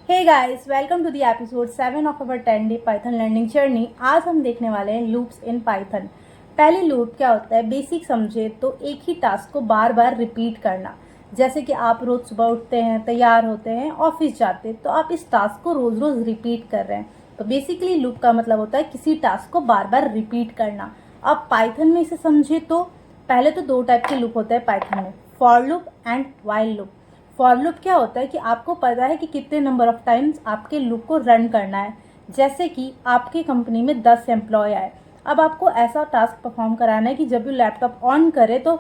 Hey guys, welcome to the episode 7 of our 10 day Python learning journey. आज हम देखने वाले हैं लूप्स इन पाइथन। पहले लूप क्या होता है, बेसिक समझे तो एक ही टास्क को बार बार रिपीट करना। जैसे कि आप रोज सुबह उठते हैं, तैयार होते हैं, ऑफिस जाते हैं, तो आप इस टास्क को रोज रोज रिपीट कर रहे हैं। तो बेसिकली लूप का मतलब होता है किसी टास्क को बार बार रिपीट करना। अब पाइथन में इसे समझे तो पहले तो दो टाइप के लूप होते हैं पाइथन में, for loop and while loop. For loop क्या होता है कि आपको पता है कि कितने नंबर ऑफ टाइम्स आपके लूप को रन करना है। जैसे कि आपकी कंपनी में 10 एम्प्लॉय आए, अब आपको ऐसा टास्क परफॉर्म कराना है कि जब भी लैपटॉप ऑन करे तो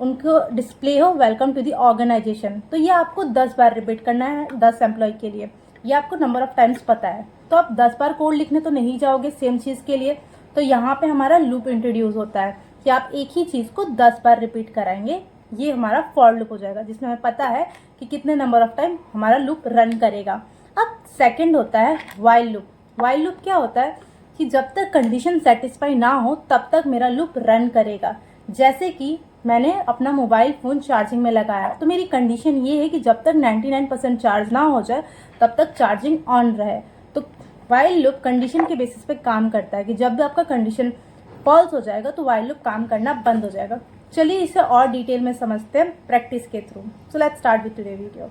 उनको डिस्प्ले हो वेलकम टू दी ऑर्गेनाइजेशन। तो ये आपको 10 बार रिपीट करना है 10 एम्प्लॉय के लिए। ये आपको नंबर ऑफ टाइम्स पता है, तो आप 10 बार कोड लिखने तो नहीं जाओगे सेम चीज़ के लिए। तो यहाँ पे हमारा लूप इंट्रोड्यूस होता है कि आप एक ही चीज़ को 10 बार रिपीट कराएंगे। ये हमारा फॉर लूप हो जाएगा, जिसमें हमें पता है कि कितने नंबर ऑफ टाइम हमारा लूप रन करेगा। अब सेकंड होता है व्हाइल लूप। व्हाइल लूप क्या होता है कि जब तक कंडीशन सेटिस्फाई ना हो तब तक मेरा लूप रन करेगा। जैसे कि मैंने अपना मोबाइल फ़ोन चार्जिंग में लगाया, तो मेरी कंडीशन ये है कि जब तक 99% चार्ज ना हो जाए तब तक चार्जिंग ऑन रहे। तो व्हाइल लूप कंडीशन के बेसिस पे काम करता है कि जब भी आपका कंडीशन फॉल्स हो जाएगा तो व्हाइल लूप काम करना बंद हो जाएगा। चलिए इसे और डिटेल में समझते हैं प्रैक्टिस के through. So let's start with today video.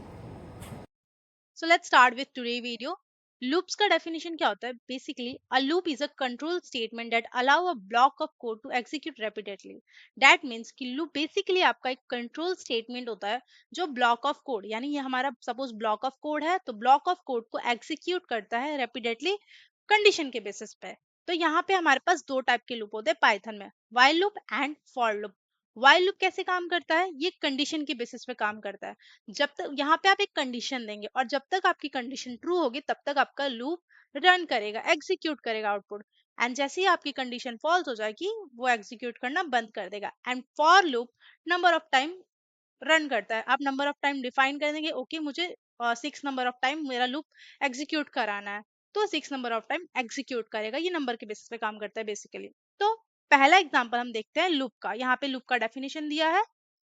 So let's start with today video. Loops का definition क्या होता है? Basically, a loop is a control statement that allow a block of code to execute repeatedly. That means कि loop basically आपका एक control statement होता है जो block of code, यानी ये हमारा suppose block of code है, तो block of code को execute करता है repeatedly condition के basis पे। तो यहाँ पे हमारे पास दो टाइप के लूप होते हैं पाइथन में, while loop and for loop। while loop कैसे काम करता है? ये कंडीशन के बेसिस पे काम करता है। जब तक यहाँ पे आप एक कंडीशन देंगे और जब तक आपकी कंडीशन ट्रू होगी तब तक आपका लूप रन करेगा, एग्जीक्यूट करेगा आउटपुट। एंड जैसे ही आपकी कंडीशन फॉल्स हो जाएगी वो एग्जीक्यूट करना बंद कर देगा। And for loop number of time run करता है। आप नंबर ऑफ टाइम डिफाइन कर देंगे, ओके मुझे 6 नंबर ऑफ टाइम मेरा लूप एग्जीक्यूट कराना है, तो 6 नंबर ऑफ टाइम एग्जीक्यूट करेगा। ये नंबर के बेसिस पे काम करता है बेसिकली। तो पहला एग्जांपल हम देखते हैं लूप का। यहाँ पे लूप का डेफिनेशन दिया है,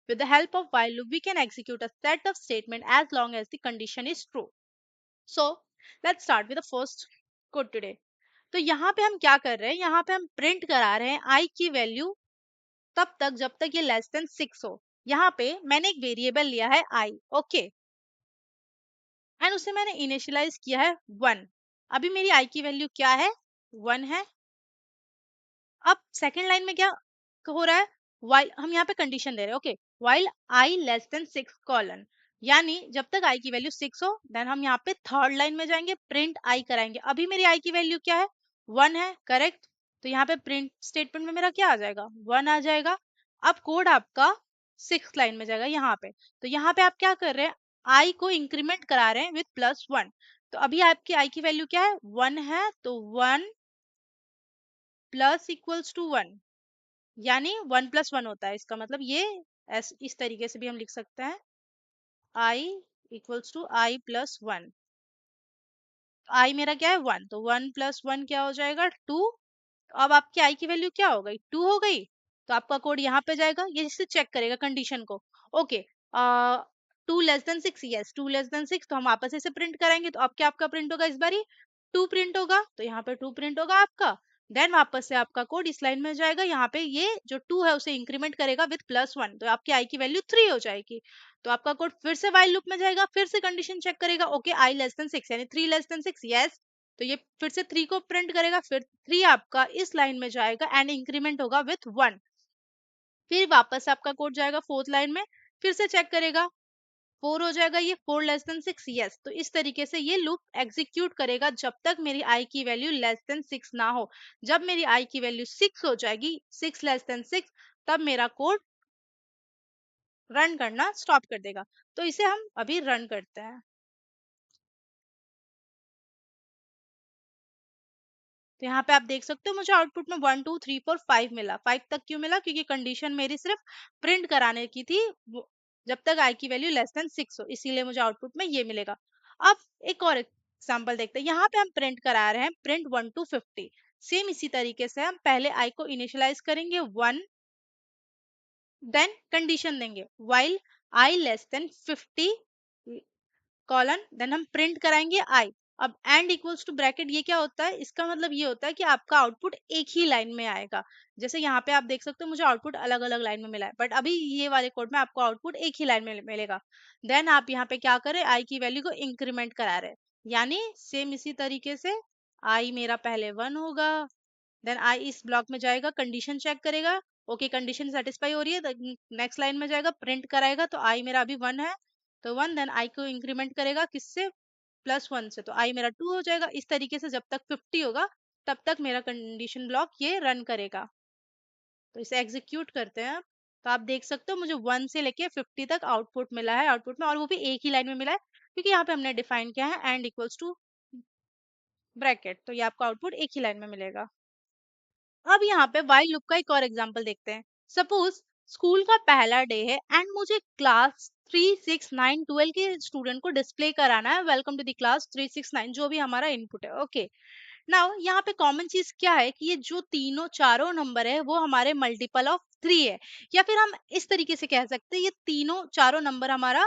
with the help of while loop we can execute a set of statement as long as the condition is true. So let's start with the first code today. तो यहाँ पे हम क्या कर रहे हैं, यहाँ पे हम प्रिंट करा रहे हैं i की वैल्यू तब तक जब तक ये लेस देन 6 हो। यहाँ पे मैंने एक वेरिएबल लिया है i, ओके, एंड उसे मैंने इनिशियलाइज किया है 1। अभी मेरी i की वैल्यू क्या है, 1 है। अब सेकेंड लाइन में क्या हो रहा है, वाइल हम यहाँ पे कंडीशन दे रहे हैं, okay, while I less then 6 colon, यानी जब तक आई की वैल्यू 6 हो देन हम यहाँ पे थर्ड लाइन में जाएंगे, प्रिंट आई कराएंगे। अभी मेरी आई की वैल्यू क्या है, 1 है, करेक्ट। तो यहाँ पे प्रिंट स्टेटमेंट में मेरा क्या आ जाएगा, 1 आ जाएगा। अब कोड आपका 6 लाइन में जाएगा यहाँ पे। तो यहाँ पे आप क्या कर रहे हैं, आई को इंक्रीमेंट करा रहे हैं विथ +1। तो अभी आपकी आई की वैल्यू क्या है, 1 है, तो 1 प्लस इक्वल्स टू 1, यानी 1+1 होता है। इसका मतलब ये इस तरीके से भी हम लिख सकते हैं, i equals to i+1। i मेरा क्या है, 1, तो 1+1 क्या हो जाएगा, 2। अब आपकी i की वैल्यू क्या हो गई, 2 हो गई। तो आपका कोड यहाँ पे जाएगा, ये जिससे चेक करेगा कंडीशन को, ओके 2 < 6, यस 2 < 6, तो हम वापस इसे प्रिंट करेंगे। तो अब क्या आपका प्रिंट होगा, इस बारी 2 प्रिंट होगा, तो यहाँ पे 2 प्रिंट होगा आपका। देन वापस से आपका कोड इस लाइन में जाएगा, यहाँ पे ये जो 2 है उसे इंक्रीमेंट करेगा विथ +1, तो आपकी आई की वैल्यू 3 हो जाएगी। तो आपका कोड फिर से व्हाइल लूप में जाएगा, फिर से कंडीशन चेक करेगा, ओके i लेस देन 6 यानी 3 लेस देन 6, यस। तो ये फिर से 3 को प्रिंट करेगा, फिर 3 आपका इस लाइन में जाएगा एंड इंक्रीमेंट होगा विथ 1। फिर वापस आपका कोड जाएगा फोर्थ लाइन में, फिर से चेक करेगा, 4 हो जाएगा, ये 4 लेस देन 6, यस। तो इस तरीके से ये लूप एग्जीक्यूट करेगा जब तक मेरी आई की वैल्यू लेस देन 6 ना हो। जब मेरी आई की वैल्यू 6 हो जाएगी, 6 लेस देन 6, तब मेरा कोड रन करना स्टॉप कर देगा। तो इसे हम अभी रन करते हैं। तो यहाँ पे आप देख सकते हो मुझे आउटपुट में 1 2 3 4 5 मिला। 5 तक क्यों मिला, क्योंकि कंडीशन मेरी सिर्फ प्रिंट कराने की थी, जब तक आई की वैल्यू लेस देन 6 हो, इसीलिए मुझे आउटपुट में ये मिलेगा। अब एक और एग्जाम्पल देखते हैं। यहाँ पे हम प्रिंट करा रहे हैं प्रिंट 1 to 50। सेम इसी तरीके से हम पहले आई को इनिशियलाइज करेंगे 1, देन कंडीशन देंगे while I less than 50 colon, then हम प्रिंट कराएंगे आई। अब एंड इक्वल्स टू ब्रैकेट, ये क्या होता है, इसका मतलब ये होता है कि आपका आउटपुट एक ही लाइन में आएगा। जैसे यहाँ पे आप देख सकते हो मुझे आउटपुट अलग अलग लाइन में मिला है, बट अभी ये वाले कोड में आपको आउटपुट एक ही लाइन में मिलेगा। देन आप यहाँ पे क्या करें, आई की वैल्यू को इंक्रीमेंट करा रहे हैं, यानी सेम इसी तरीके से आई मेरा पहले 1 होगा, देन आई इस ब्लॉक में जाएगा, कंडीशन चेक करेगा, ओके कंडीशन सेटिस्फाई हो रही है, नेक्स्ट लाइन में जाएगा, प्रिंट कराएगा, तो आई मेरा अभी 1 है, तो 1, देन आई को इंक्रीमेंट करेगा किससे, +1 से, तो आई मेरा 2 हो जाएगा। इस तरीके से जब तक 50 होगा तब तक मेरा कंडीशन ब्लॉक ये रन करेगा। तो इसे एग्जीक्यूट करते हैं अब। तो आप देख सकते हो मुझे 1 से लेके 50 तक आउटपुट मिला है, आउटपुट में, और वो भी एक ही लाइन में मिला है, क्योंकि यहाँ पे हमने डिफाइन किया है एंड इक्वल्स टू ब्रैकेट, तो ये आपको आउटपुट एक ही लाइन में मिलेगा। अब यहाँ पे व्हाइल लूप का एक और एग्जांपल देखते हैं। सपोज स्कूल का पहला डे है एंड मुझे क्लास 3, 6, 9, 12 के स्टूडेंट को डिस्प्ले कराना है, वेलकम टू द क्लास 3, 6, 9, जो भी हमारा इनपुट है। ओके, नाउ यहाँ पे कॉमन चीज क्या है कि ये जो तीनों चारों नंबर है वो हमारे मल्टीपल ऑफ 3 है, या फिर हम इस तरीके से कह सकते हैं ये तीनों चारों नंबर हमारा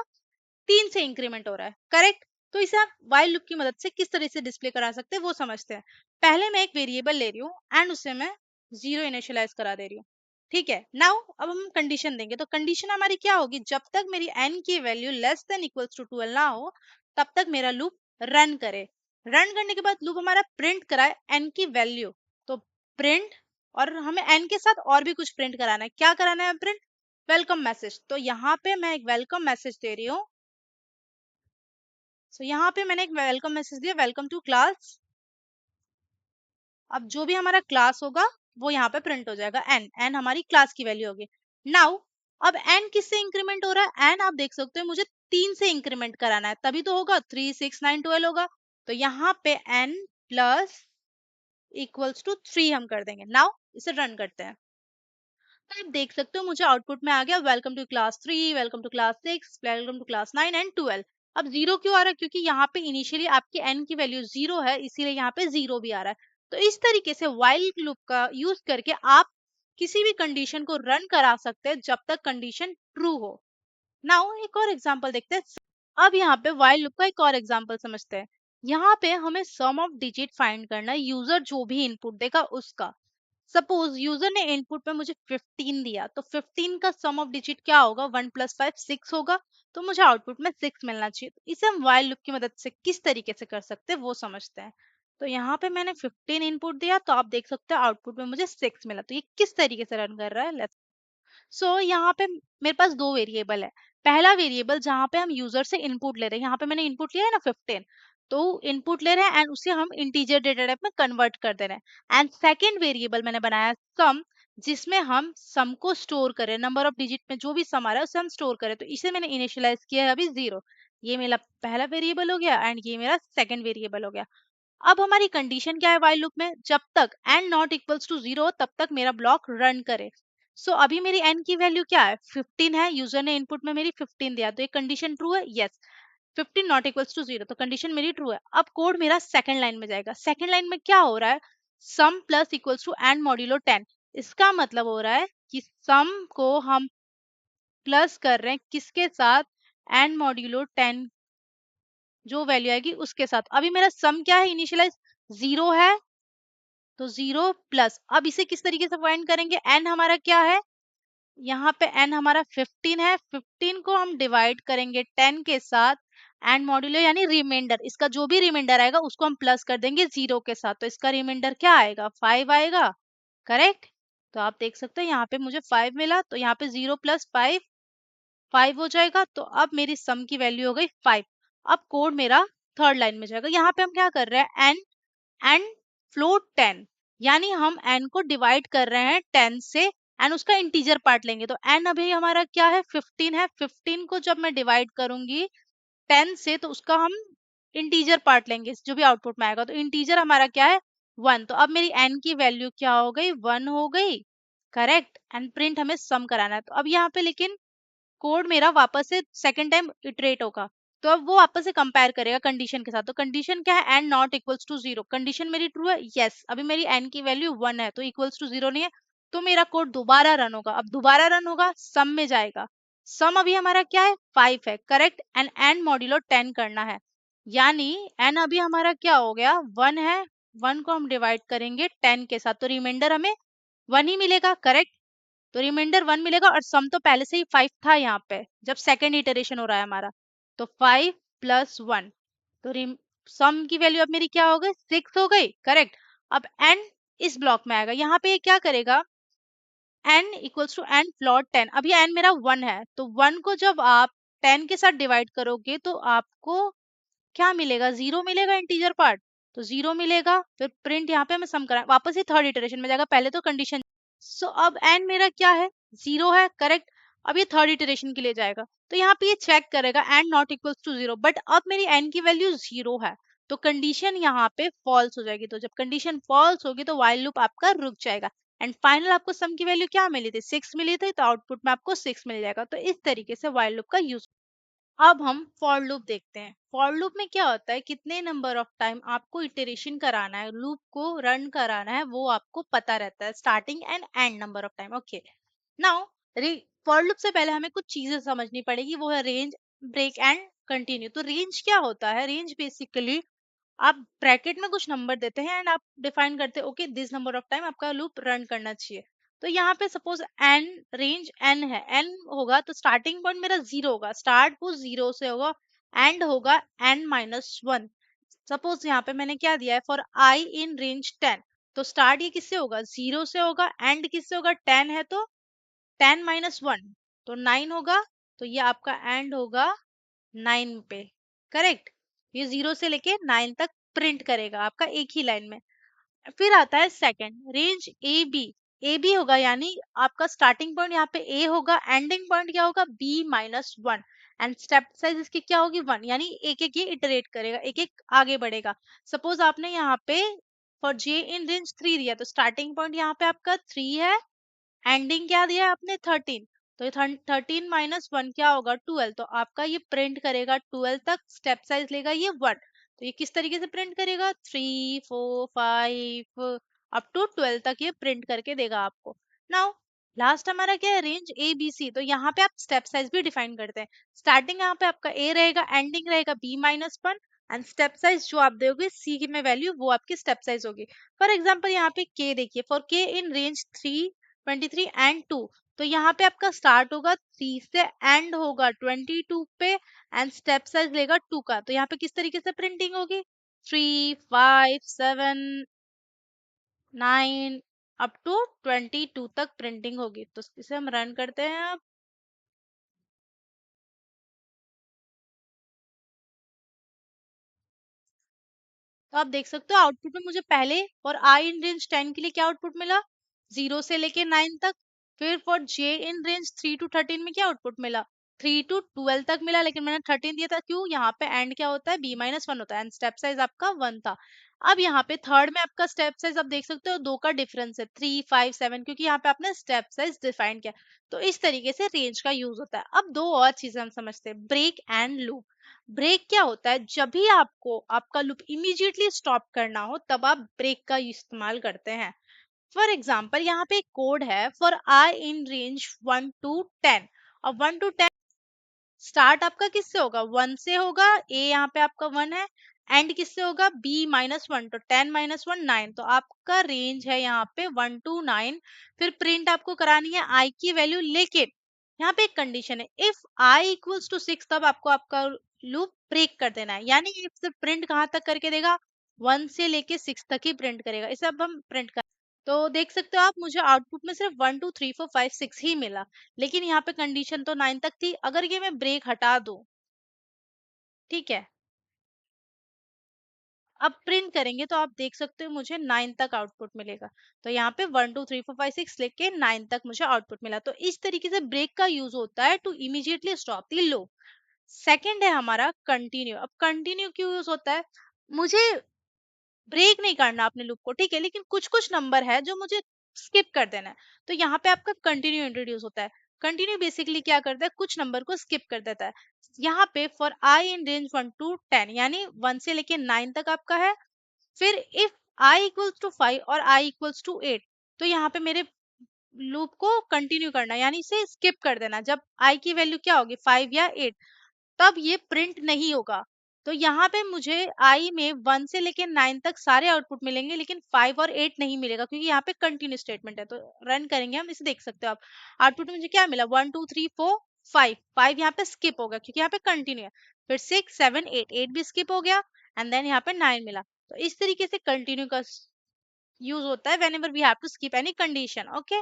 3 से इंक्रीमेंट हो रहा है, करेक्ट। तो इसे आप व्हाइल लूप की मदद से किस तरह से डिस्प्ले करा सकते हैं वो समझते हैं। पहले मैं एक वेरिएबल ले रही हूँ एंड उसे मैं 0 इनिशियलाइज करा दे रही हूँ, ठीक है। नाउ अब हम कंडीशन देंगे, तो कंडीशन हमारी क्या होगी, जब तक मेरी n की value less than equals to 12 ना हो तब तक मेरा लूप रन करे। रन करने के बाद लूप हमारा प्रिंट कराए n की वैल्यू, तो प्रिंट, और हमें n के साथ और भी कुछ प्रिंट कराना है, क्या कराना है प्रिंट, वेलकम मैसेज। तो यहाँ पे मैं एक वेलकम मैसेज दे रही हूँ। सो यहाँ पे मैंने एक वेलकम मैसेज दिया, वेलकम टू क्लास। अब जो भी हमारा क्लास होगा वो यहाँ पे प्रिंट हो जाएगा, एन, एन हमारी क्लास की वैल्यू होगी। नाउ अब एन किससे इंक्रीमेंट हो रहा है, एन आप देख सकते हो मुझे 3 से इंक्रीमेंट कराना है, तभी तो होगा 3, 6, 9, 12 होगा। तो यहाँ पे एन प्लस इक्वल्स टू 3 हम कर देंगे। नाउ इसे रन करते हैं, तो आप देख सकते हो मुझे आउटपुट में आ गया welcome to class 3, welcome to class 6, welcome to class 9 and 12। अब जीरो क्यों आ रहा है, क्योंकि यहाँ पे इनिशियली आपके n की वैल्यू 0 है, इसीलिए यहाँ पे 0 भी आ रहा है। तो इस तरीके से व्हाइल लूप का यूज करके आप किसी भी कंडीशन को रन करा सकते हैं जब तक कंडीशन ट्रू हो। नाउ एक और एग्जांपल देखते हैं। अब यहाँ पे व्हाइल लूप का एक और एग्जांपल समझते हैं। यहाँ पे हमें सम ऑफ डिजिट फाइंड करना है, यूजर जो भी इनपुट देगा उसका। सपोज यूजर ने इनपुट में मुझे 15 दिया, तो 15 का सम ऑफ डिजिट क्या होगा, 1 + 5 6 होगा, तो मुझे आउटपुट में 6 मिलना चाहिए। तो इसे हम व्हाइल लूप की मदद से किस तरीके से कर सकते हैं वो समझते हैं। तो यहाँ पे मैंने 15 इनपुट दिया, तो आप देख सकते हैं आउटपुट में मुझे 6 मिला, तो ये किस तरीके से रन कर रहा है। सो यहाँ पे मेरे पास दो वेरिएबल है। पहला वेरिएबल जहाँ पे हम यूजर से इनपुट ले रहे हैं, यहाँ पे मैंने इनपुट लिया है ना 15, तो इनपुट ले रहे हैं एंड उसे हम इंटीजर डेटा टाइप में कन्वर्ट कर दे रहे हैं। एंड सेकेंड वेरिएबल मैंने बनाया सम, जिसमें हम सम को स्टोर करें, नंबर ऑफ डिजिट में जो भी सम आ रहा है उसे हम स्टोर करें। तो इसे मैंने इनिशियलाइज किया है अभी 0। ये मेरा पहला वेरिएबल हो गया एंड ये मेरा सेकेंड वेरिएबल हो गया। अब हमारी कंडीशन क्या है व्हाइल लूप में, जब तक n नॉट इक्वल्स टू 0 तब तक मेरा ब्लॉक रन करे। सो अभी मेरी n की वैल्यू क्या है, 15 है, यूजर ने इनपुट में मेरी 15 दिया, तो ये कंडीशन ट्रू है, यस। 15 नॉट इक्वल्स टू 0, तो कंडीशन मेरी ट्रू है। अब कोड मेरा सेकंड लाइन में जाएगा। सेकंड लाइन में क्या हो रहा है, sum plus equals to n modulo 10। इसका मतलब हो रहा है कि सम को हम प्लस कर रहे हैं किसके साथ, n मॉड्यूलो 10 जो वैल्यू आएगी उसके साथ। अभी मेरा सम क्या है, इनिशियलाइज 0 है, तो 0 प्लस, अब इसे किस तरीके से फाइंड करेंगे, n हमारा क्या है, यहाँ पे n हमारा 15 है, 15 को हम डिवाइड करेंगे 10 के साथ, एंड मॉड्यूलो यानी रिमाइंडर, इसका जो भी रिमाइंडर आएगा उसको हम प्लस कर देंगे 0 के साथ, तो इसका रिमाइंडर क्या आएगा, 5 आएगा, करेक्ट। तो आप देख सकते हो यहाँ पे मुझे 5 मिला, तो यहाँ पे 0 + 5 5 हो जाएगा, तो अब मेरी सम की वैल्यू हो गई 5। अब कोड मेरा थर्ड लाइन में जाएगा। यहाँ पे हम क्या कर रहे हैं, n एंड फ्लोट 10, यानी हम n को डिवाइड कर रहे हैं 10 से एंड उसका इंटीजर पार्ट लेंगे। तो n अभी हमारा क्या है, 15 है, 15 को जब मैं डिवाइड करूंगी 10 से तो उसका हम इंटीजर पार्ट लेंगे जो भी आउटपुट में आएगा, तो इंटीजर हमारा क्या है 1। तो अब मेरी n की वैल्यू क्या हो गई, 1 हो गई, करेक्ट। एंड प्रिंट हमें सम कराना है। तो अब यहाँ पे लेकिन कोड मेरा वापस से सेकंड टाइम इटरेट होगा, तो अब वो वापस से कंपेयर करेगा कंडीशन के साथ। तो कंडीशन क्या है, n not equals to 0, condition मेरी ट्रू है, यस। अभी मेरी n की वैल्यू 1 है, तो इक्वल्स टू 0 नहीं है, तो मेरा कोड दोबारा रन होगा। अब दोबारा रन होगा, सम में जाएगा, सम अभी हमारा क्या है 5 है करेक्ट, एंड n मॉड्यूलो 10 करना है, यानी n अभी हमारा क्या हो गया 1 है, 1 को हम डिवाइड करेंगे 10 के साथ तो रिमाइंडर हमें 1 ही मिलेगा करेक्ट। तो रिमाइंडर 1 मिलेगा और सम तो पहले से ही 5 था यहाँ पे जब सेकेंड इटरेशन हो रहा है हमारा, तो 5 प्लस 1, तो सम की वैल्यू अब मेरी क्या हो गई 6 हो गई करेक्ट। अब n इस ब्लॉक में आएगा, यहाँ पे ये क्या करेगा n इक्वल्स टू n प्लॉट 10, अभी n मेरा 1 है तो 1 को जब आप 10 के साथ डिवाइड करोगे तो आपको क्या मिलेगा 0 मिलेगा इंटीजर पार्ट, तो 0 मिलेगा, फिर प्रिंट यहाँ पे हमें सम करा वापस ही थर्ड इटरेशन में जाएगा, पहले तो कंडीशन। सो अब n मेरा क्या है 0 है करेक्ट। अब ये थर्ड इटरेशन के लिए जाएगा तो यहाँ पे ये चेक करेगा n not equals to 0, but अब मेरी n की वैल्यू 0 है तो कंडीशन यहाँ पे फॉल्स हो जाएगी, तो जब कंडीशन फॉल्स होगी तो व्हाइल लूप आपका रुक जाएगा एंड फाइनल आपको सम की वैल्यू क्या मिली थी 6 मिली थी, तो आउटपुट में आपको 6 मिल जाएगा। तो इस तरीके से व्हाइल लूप का यूज। अब हम फॉर लूप देखते हैं। फॉर लूप में क्या होता है कितने नंबर ऑफ टाइम आपको इटरेशन कराना है, लूप को रन कराना है, वो आपको पता रहता है, starting and and number of time. Okay, now for loop से पहले हमें कुछ चीजें समझनी पड़ेगी, वो है रेंज, ब्रेक एंड कंटिन्यू। तो रेंज क्या होता है, रेंज बेसिकली आप ब्रैकेट में कुछ नंबर देते हैं एंड आप डिफाइन करते हैं okay this number of time आपका लूप रन करना चाहिए। तो यहाँ पे सपोज एन, रेंज एन है, एन होगा तो स्टार्टिंग पॉइंट मेरा 0 होगा, स्टार्ट वो 0 से होगा, एंड होगा n-1। सपोज यहाँ पे मैंने क्या दिया है फॉर आई इन रेंज 10, तो स्टार्ट ये किससे होगा 0 से होगा, एंड किससे होगा 10 है तो 10-1 तो 9 होगा, तो ये आपका एंड होगा 9 पे करेक्ट। ये 0 से लेके 9 तक प्रिंट करेगा आपका एक ही लाइन में। फिर आता है second range A B, A B होगा यानी आपका स्टार्टिंग पॉइंट यहाँ पे ए होगा, एंडिंग पॉइंट क्या होगा b-1 एंड स्टेप साइज इसकी क्या होगी 1, यानी एक एक ये इटरेट करेगा, एक एक आगे बढ़ेगा। सपोज आपने यहाँ पे फॉर जे इन रेंज 3 दिया तो स्टार्टिंग पॉइंट यहाँ पे आपका 3 है, एंडिंग क्या दिया है आपने 13, तो 13-1 क्या होगा 12, तो आपका ये प्रिंट करेगा 12 तक, स्टेप साइज लेगा ये 1, तो ये किस तरीके से प्रिंट करेगा 3-4-5 अप टू 12 तक ये प्रिंट करके देगा आपको। नाउ लास्ट हमारा क्या है रेंज ए बी सी, तो यहाँ पे आप स्टेप साइज भी डिफाइन करते हैं, स्टार्टिंग यहाँ पे आपका ए रहेगा, एंडिंग रहेगा b-1 एंड स्टेप साइज जो आप दोगे सी में वैल्यू वो आपकी स्टेप साइज होगी। फॉर एग्जाम्पल यहाँ पे के देखिए, फॉर के इन रेंज 23 एंड 2, तो यहाँ पे आपका स्टार्ट होगा 3 से, एंड होगा 22 पे एंड स्टेप साइज लेगा 2 का, तो यहाँ पे किस तरीके से प्रिंटिंग होगी 3-5-7-9 अप टू 22 तक प्रिंटिंग होगी। तो इसे हम रन करते हैं अब। तो आप देख सकते हो आउटपुट में मुझे पहले और आई इन रेंज 10 के लिए क्या आउटपुट मिला 0 से लेके 9 तक, फिर for J in range 3 to 13 में क्या आउटपुट मिला 3 to 12 तक मिला, लेकिन मैंने 13 दिया था क्यों, यहाँ पे एंड क्या होता है b-1 होता है एंड स्टेप साइज आपका 1 था। अब यहाँ पे थर्ड में आपका स्टेप साइज आप देख सकते हो 2 का डिफरेंस है 3-5-7, क्योंकि यहाँ पे आपने स्टेप साइज डिफाइन किया। तो इस तरीके से रेंज का यूज होता है। अब दो और चीजें हम समझते हैं, ब्रेक एंड लूप। ब्रेक क्या होता है, जब भी आपको आपका लूप इमीडिएटली स्टॉप करना हो तब आप ब्रेक का इस्तेमाल करते हैं। फॉर एग्जाम्पल यहाँ पे एक कोड है for I in range 1 to 10, और 1 to 10 स्टार्ट आपका किससे होगा 1 से होगा, ए यहाँ पे आपका 1 है, एंड किससे होगा b-1, तो 10-1 9, तो आपका रेंज है यहाँ पे 1 to 9। फिर प्रिंट आपको करानी है आई की वैल्यू, लेकिन यहाँ पे एक कंडीशन है, इफ आई इक्वल्स टू 6 तब आपको आपका लूप ब्रेक कर देना है, यानी ये सिर्फ प्रिंट कहाँ तक करके देगा 1 से लेके 6 तक ही प्रिंट करेगा। इसे अब हम प्रिंट कर, तो देख सकते हो आप मुझे आउटपुट में सिर्फ 1 2 3 4 5 6 ही मिला, लेकिन यहाँ पे कंडीशन तो 9 तक थी। अगर ये मैं ब्रेक हटा दूं, ठीक है, अब प्रिंट करेंगे तो आप देख सकते हो मुझे 9 तक आउटपुट मिलेगा। तो यहाँ पे 1 2 3 4 5 6 लेके 9 तक मुझे आउटपुट मिला। तो इस तरीके से ब्रेक का यूज होता है to immediately stop the loop. Second है हमारा कंटिन्यू। अब कंटिन्यू क्यों यूज होता है, मुझे ब्रेक नहीं करना अपने लूप को, ठीक है, लेकिन कुछ कुछ नंबर है जो मुझे स्किप कर देना है, तो यहाँ पे आपका कंटिन्यू इंट्रोड्यूस होता है। कंटिन्यू बेसिकली क्या करता है, कुछ नंबर को स्किप कर देता है। यहाँ पे for I in range 1 to 10, यानी 1 से लेके 9 तक आपका है। फिर इफ आई इक्वल्स टू 5 और आई इक्वल्स टू 8, तो यहाँ पे मेरे लूप को कंटिन्यू करना, यानी इसे स्किप कर देना। जब आई की वैल्यू क्या होगी 5 या 8, तब ये प्रिंट नहीं होगा। तो यहाँ पे मुझे आई में 1 से लेके 9 तक सारे आउटपुट मिलेंगे, लेकिन 5 और 8 नहीं मिलेगा, क्योंकि यहाँ पे कंटिन्यू स्टेटमेंट है। तो रन करेंगे हम, इसे देख सकते हो आप। आउटपुट में मुझे क्या मिला 1 2 3 4 5। 5 यहाँ पे स्किप हो गया क्योंकि यहाँ पे कंटिन्यू है। फिर 6 7 8, 8 भी स्किप हो गया, एंड देन यहाँ पे 9 मिला। तो इस तरीके से कंटिन्यू का यूज होता है whenever we have to skip any condition. Okay,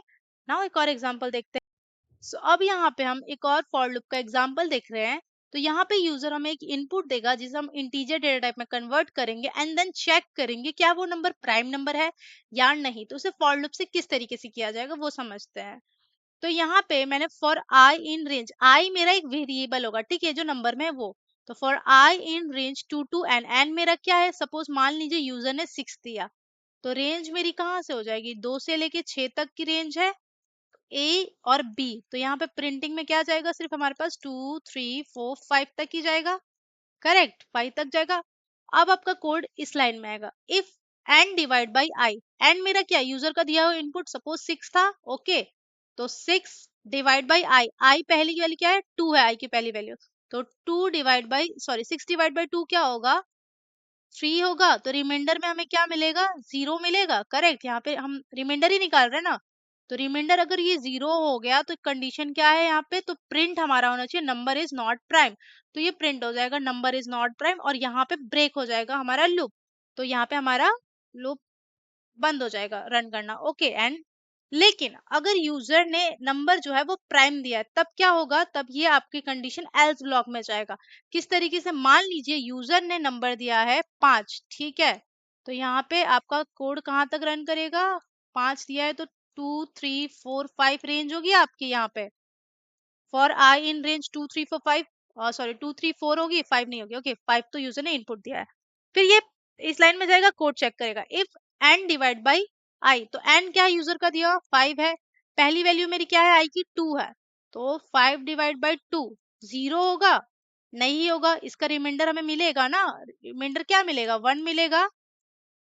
now एक और एग्जांपल देखते हैं। सो अब यहाँ पे हम एक और फॉर लूप का एग्जांपल देख रहे हैं। तो यहाँ पे यूजर हमें एक इनपुट देगा जिसे हम इंटीजर डेटा टाइप में कन्वर्ट करेंगे, एंड देन चेक करेंगे क्या वो नंबर प्राइम नंबर है या नहीं। तो उसे फॉर लूप से किस तरीके से किया जाएगा वो समझते हैं। तो यहाँ पे मैंने फॉर आई इन रेंज, आई मेरा एक वेरिएबल होगा, ठीक है, जो नंबर में है वो। तो for I in range 2 to n, n मेरा क्या है, सपोज मान लीजिए यूजर ने 6 दिया, तो रेंज मेरी कहाँ से हो जाएगी, 2 से लेके 6 तक की रेंज है, ए और बी। तो यहाँ पे प्रिंटिंग में क्या जाएगा, सिर्फ हमारे पास 2 3 4 5 तक ही जाएगा, करेक्ट, 5 तक जाएगा। अब आपका कोड इस लाइन में आएगा, if n divide by I, n मेरा क्या, यूजर का दिया हुआ इनपुट सपोज 6 था, ओके। तो 6 डिवाइड बाई आई, आई पहले की वैल्यू क्या है 2 है, आई की पहली वैल्यू। तो 2 divide by, sorry 6 divide by 2 क्या होगा 3 होगा। तो रिमाइंडर में हमें क्या मिलेगा 0 मिलेगा, करेक्ट। यहाँ पे हम रिमाइंडर ही निकाल रहे हैं ना। तो रिमाइंडर अगर ये 0 हो गया तो कंडीशन क्या है यहाँ पे, तो प्रिंट हमारा होना चाहिए नंबर इज नॉट प्राइम। तो ये प्रिंट हो जाएगा नंबर इज नॉट प्राइम, और यहाँ पे ब्रेक हो जाएगा हमारा लूप। तो यहाँ पे हमारा लूप बंद हो जाएगा रन करना, ओके। एंड लेकिन अगर यूजर ने नंबर जो है वो प्राइम दिया है, तब क्या होगा, तब ये आपकी कंडीशन एल्स ब्लॉक में जाएगा। किस तरीके से, मान लीजिए यूजर ने नंबर दिया है 5, ठीक है। तो यहाँ पे आपका कोड कहाँ तक रन करेगा, 5 दिया है तो 2 3 4 5 रेंज होगी आपकी यहाँ पे। For I in range 2 3 4 5, sorry 2 3 4 होगी, 5 नहीं होगी, ओके। 5 तो यूजर ने इनपुट दिया है। फिर ये इस लाइन में जाएगा, कोड चेक करेगा, if n divide by I. तो एन क्या है, यूजर का दिया 5 है, पहली वैल्यू मेरी क्या है आई की 2 है। तो 5 डिवाइड बाई 2 0 होगा, नहीं होगा। इसका रिमाइंडर हमें मिलेगा ना, रिमाइंडर क्या मिलेगा 1 मिलेगा।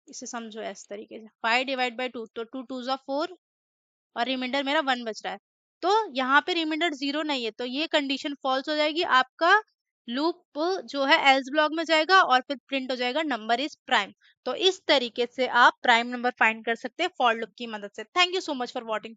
इसे समझो इस तरीके से, 5 डिवाइड बाई 2, तो 2 2 4, और रिमाइंडर मेरा 1 बच रहा है। तो यहाँ पे रिमाइंडर 0 नहीं है, तो ये कंडीशन फॉल्स हो जाएगी, आपका लूप जो है एल्स ब्लॉक में जाएगा, और फिर प्रिंट हो जाएगा नंबर इज प्राइम। तो इस तरीके से आप प्राइम नंबर फाइंड कर सकते हैं फॉर लूप की मदद से। Thank you so much for watching.